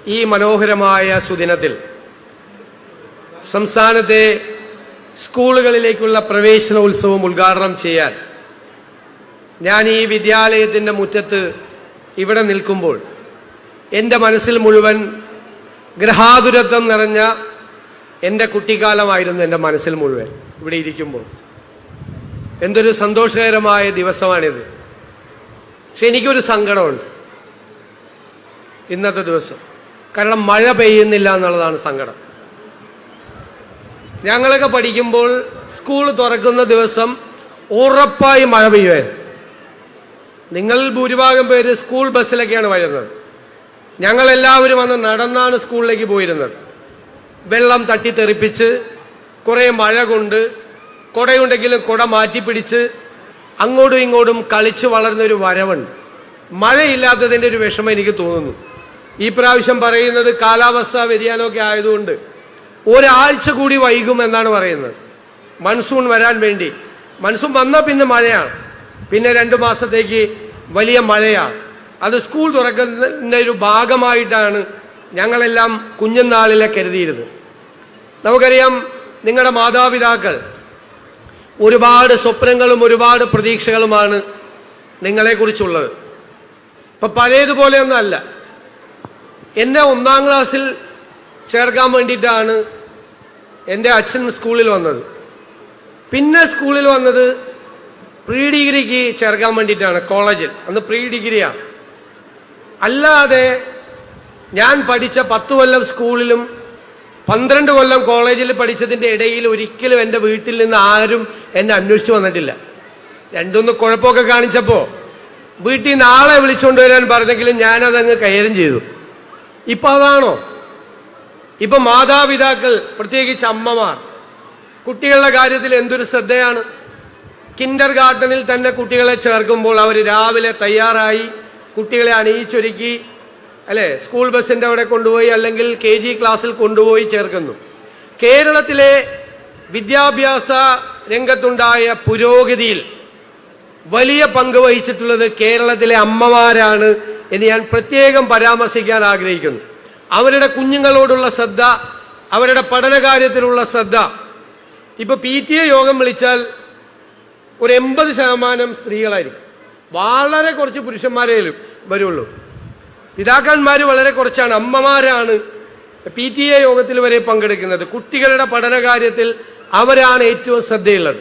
ഈ മനോഹരമായ സുദിനത്തിൽ സംസ്ഥാനത്തെ സ്കൂളുകളിലേക്കുള്ള പ്രവേശനോത്സവം ഉദ്ഘാടനം ചെയ്യാൻ ഞാൻ ഈ വിദ്യാലയത്തിൻ്റെ മുറ്റത്ത് ഇവിടെ നിൽക്കുമ്പോൾ എൻ്റെ മനസ്സിൽ മുഴുവൻ ഗ്രഹാതുരത്വം നിറഞ്ഞ എൻ്റെ കുട്ടിക്കാലമായിരുന്നു. എൻ്റെ മനസ്സിൽ മുഴുവൻ ഇവിടെ ഇരിക്കുമ്പോൾ എന്തൊരു സന്തോഷകരമായ ദിവസമാണിത്. പക്ഷെ എനിക്കൊരു സങ്കടമുണ്ട് ഇന്നത്തെ ദിവസം. കാരണം മഴ പെയ്യുന്നില്ല എന്നുള്ളതാണ് സങ്കടം. ഞങ്ങളൊക്കെ പഠിക്കുമ്പോൾ സ്കൂൾ തുറക്കുന്ന ദിവസം ഉറപ്പായി മഴ പെയ്യുമായിരുന്നു. നിങ്ങൾ ഭൂരിഭാഗം പേര് സ്കൂൾ ബസ്സിലൊക്കെയാണ് വരുന്നത്. ഞങ്ങളെല്ലാവരും അന്ന് നടന്നാണ് സ്കൂളിലേക്ക് പോയിരുന്നത്. വെള്ളം തട്ടിത്തെറിപ്പിച്ച് കുറേ മഴ കൊണ്ട്, കുടയുണ്ടെങ്കിലും കുട മാറ്റിപ്പിടിച്ച് അങ്ങോട്ടും ഇങ്ങോട്ടും കളിച്ച് വളർന്നൊരു വരവുണ്ട്. മഴയില്ലാത്തതിൻ്റെ ഒരു വിഷമം എനിക്ക് തോന്നുന്നു. ഈ പ്രാവശ്യം പറയുന്നത് കാലാവസ്ഥാ വ്യതിയാനമൊക്കെ ആയതുകൊണ്ട് ഒരാഴ്ച കൂടി വൈകുമെന്നാണ് പറയുന്നത് മൺസൂൺ വരാൻ വേണ്ടി. മൺസൂൺ വന്നാൽ പിന്നെ മഴയാണ്, പിന്നെ 2 മാസത്തേക്ക് വലിയ മഴയാണ്. അത് സ്കൂൾ തുറക്കുന്നതിൻ്റെ ഒരു ഭാഗമായിട്ടാണ് ഞങ്ങളെല്ലാം കുഞ്ഞുനാളിലെ കരുതിയിരുന്നത്. നമുക്കറിയാം, നിങ്ങളുടെ മാതാപിതാക്കൾ ഒരുപാട് സ്വപ്നങ്ങളും ഒരുപാട് പ്രതീക്ഷകളുമാണ് നിങ്ങളെക്കുറിച്ചുള്ളത്. ഇപ്പം പഴയതുപോലെയൊന്നും അല്ല. എന്നെ 1-ാം ക്ലാസ്സിൽ ചേർക്കാൻ വേണ്ടിയിട്ടാണ് എൻ്റെ അച്ഛൻ സ്കൂളിൽ വന്നത്. പിന്നെ സ്കൂളിൽ വന്നത് പ്രീ ഡിഗ്രിക്ക് ചേർക്കാൻ വേണ്ടിയിട്ടാണ്, കോളേജിൽ. അന്ന് പ്രീ ഡിഗ്രിയാണ്. അല്ലാതെ ഞാൻ പഠിച്ച 10 കൊല്ലം സ്കൂളിലും 12 കൊല്ലം കോളേജിൽ പഠിച്ചതിൻ്റെ ഇടയിൽ ഒരിക്കലും എൻ്റെ വീട്ടിൽ നിന്ന് ആരും എന്നെ അന്വേഷിച്ച് വന്നിട്ടില്ല. 2-3 കുഴപ്പമൊക്കെ കാണിച്ചപ്പോൾ വീട്ടിൽ നിന്ന് ആളെ വിളിച്ചുകൊണ്ട് വരാൻ പറഞ്ഞെങ്കിലും ഞാനതങ്ങ് കൈകാര്യം ചെയ്തു. ഇപ്പം അതാണോ? ഇപ്പം മാതാപിതാക്കൾ, പ്രത്യേകിച്ച് അമ്മമാർ, കുട്ടികളുടെ കാര്യത്തിൽ എന്തൊരു ശ്രദ്ധയാണ്. കിൻഡർ ഗാർഡനിൽ തന്നെ കുട്ടികളെ ചേർക്കുമ്പോൾ അവർ രാവിലെ തയ്യാറായി കുട്ടികളെ അണിയിച്ചൊരുക്കി, അല്ലേ, സ്കൂൾ ബസ്സിൻ്റെ അവിടെ കൊണ്ടുപോയി അല്ലെങ്കിൽ KG ക്ലാസ്സിൽ കൊണ്ടുപോയി ചേർക്കുന്നു. കേരളത്തിലെ വിദ്യാഭ്യാസ രംഗത്തുണ്ടായ പുരോഗതിയിൽ വലിയ പങ്ക് വഹിച്ചിട്ടുള്ളത് കേരളത്തിലെ അമ്മമാരാണ് എന്ന് ഞാൻ പ്രത്യേകം പരാമർശിക്കാൻ ആഗ്രഹിക്കുന്നു. അവരുടെ കുഞ്ഞുങ്ങളോടുള്ള ശ്രദ്ധ, അവരുടെ പഠനകാര്യത്തിലുള്ള ശ്രദ്ധ. ഇപ്പൊ PTA യോഗം വിളിച്ചാൽ ഒരു 80% സ്ത്രീകളായിരിക്കും. വളരെ കുറച്ച് പുരുഷന്മാരേ വരുള്ളൂ. പിതാക്കന്മാർ വളരെ കുറച്ചാണ്. അമ്മമാരാണ് PTA യോഗത്തിൽ വരെ പങ്കെടുക്കുന്നത്. കുട്ടികളുടെ പഠനകാര്യത്തിൽ അവരാണ് ഏറ്റവും ശ്രദ്ധയുള്ളത്.